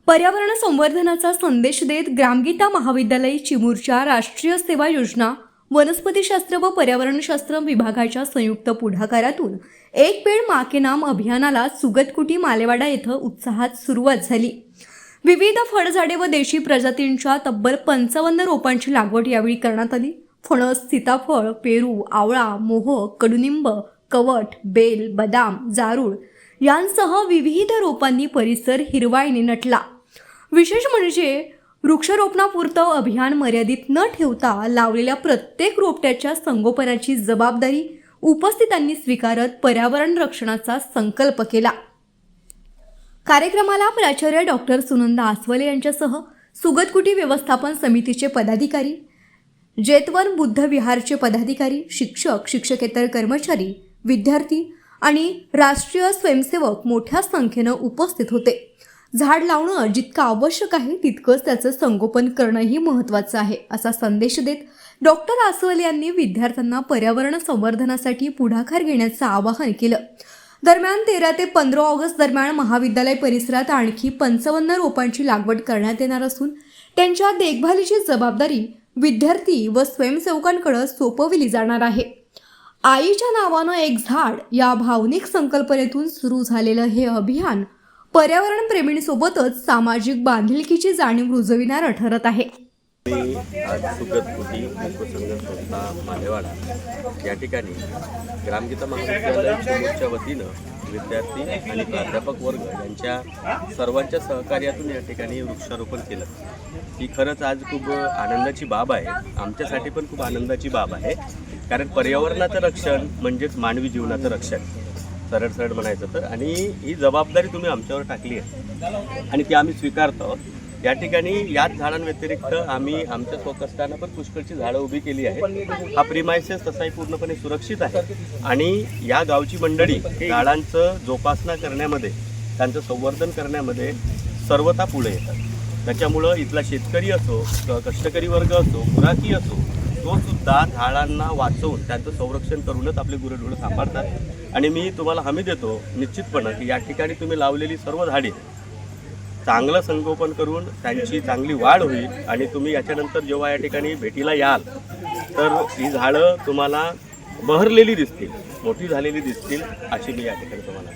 पर्यावरण संवर्धनाचा संदेश देत ग्रामगीता महाविद्यालय चिमूरच्या राष्ट्रीय सेवा योजना वनस्पतीशास्त्र व पर्यावरणशास्त्र विभागाच्या संयुक्त पुढाकारातून एक पेड़ माँ के नाम अभियानाला सुगतकुटी मालेवाडा येथे उत्साहात सुरुवात झाली। विविध फळझाडे व देशी प्रजातींच्या तब्बल 55 रोपांची लागवड यावेळी करण्यात आली। फणस, सीताफळ, पेरू, आवळा, मोहक, कडुनिंब, कवठ, बेल, बदाम, जारूळ यांसह विविध रोपांनी परिसर हिरवाईने नटला। विशेष म्हणजे वृक्षारोपणापुरतं अभियान मर्यादित न ठेवता लावलेल्या प्रत्येक रोपट्याच्या संगोपनाची जबाबदारी उपस्थितांनी स्वीकारत पर्यावरण रक्षणाचा संकल्प केला। कार्यक्रमाला प्राचार्य डॉक्टर सुनंदा आसवले यांच्यासह सुगतकुटी व्यवस्थापन समितीचे पदाधिकारी, जेतवन बुद्ध विहारचे पदाधिकारी, शिक्षक, शिक्षकेतर कर्मचारी, विद्यार्थी आणि राष्ट्रीय स्वयंसेवक मोठ्या संख्येने उपस्थित होते। झाड लावणं जितकं आवश्यक आहे तितकंच त्याचं संगोपन करणंही महत्त्वाचं आहे असा संदेश देत डॉक्टर आसवले यांनी विद्यार्थ्यांना पर्यावरण संवर्धनासाठी पुढाकार घेण्याचं आवाहन केलं। दरम्यान 13 ते 15 ऑगस्ट दरम्यान महाविद्यालय परिसरात आणखी 55 रोपांची लागवड करण्यात येणार असून त्यांच्या देखभालीची जबाबदारी विद्यार्थी व स्वयंसेवकांकडे सोपविली जाणार आहे। आईच्या नावानं एक झाड या भावनिक संकल्पनेतून सुरू झालेलं हे अभियान पर्यावरण प्रेमींसोबतच सामाजिक बांधिलकीची जाणीव रुजविणारं ठरत आहे। आज सुगतकुटी उपसंघ संस्था मालेवाडा या ठिकाणी ग्रामगीता महाविद्यालय चिमूरच्या वतीनं विद्यार्थी आणि प्राध्यापक वर्ग यांच्या सर्वांच्या सहकार्यातून या ठिकाणी वृक्षारोपण केलं। ही खरंच आज खूप आनंदाची बाब आहे, आमच्यासाठी पण खूप आनंदाची बाब आहे, कारण पर्यावरणाचं रक्षण म्हणजेच मानवी जीवनाचं रक्षण सरळ म्हणायचं तर, आणि ही जबाबदारी तुम्ही आमच्यावर टाकली आहे आणि ती आम्ही स्वीकारतो। या ठिकाणी याच झाडांव्यतिरिक्त आम्ही आमच्या स्वकष्टानं पण पुष्कळची झाडं उभी केली आहेत। हा प्रिमायसेस तसाही पूर्णपणे सुरक्षित आहे आणि या गावची मंडळी झाडांचं जोपासना करण्यामध्ये, त्यांचं संवर्धन करण्यामध्ये सर्वथा पुढे येतात। त्याच्यामुळं इथला शेतकरी असो, कष्टकरी वर्ग असो, खुराकी असो, तो सुद्धा झाडांना वाचवून त्यांचं संरक्षण करूनच आपले गुरंढोरं सांभाळतात। आणि मी तुम्हाला हमी देतो निश्चितपणे की या ठिकाणी तुम्ही लावलेली सर्व झाडे चांगलं संगोपन करून त्यांची चांगली वाढ होईल आणि तुम्ही याच्यानंतर जेव्हा या ठिकाणी भेटीला याल तर ही झाडं तुम्हाला बहरलेली दिसतील, मोठी झालेली दिसतील, अशी मी या ठिकाणी तुम्हाला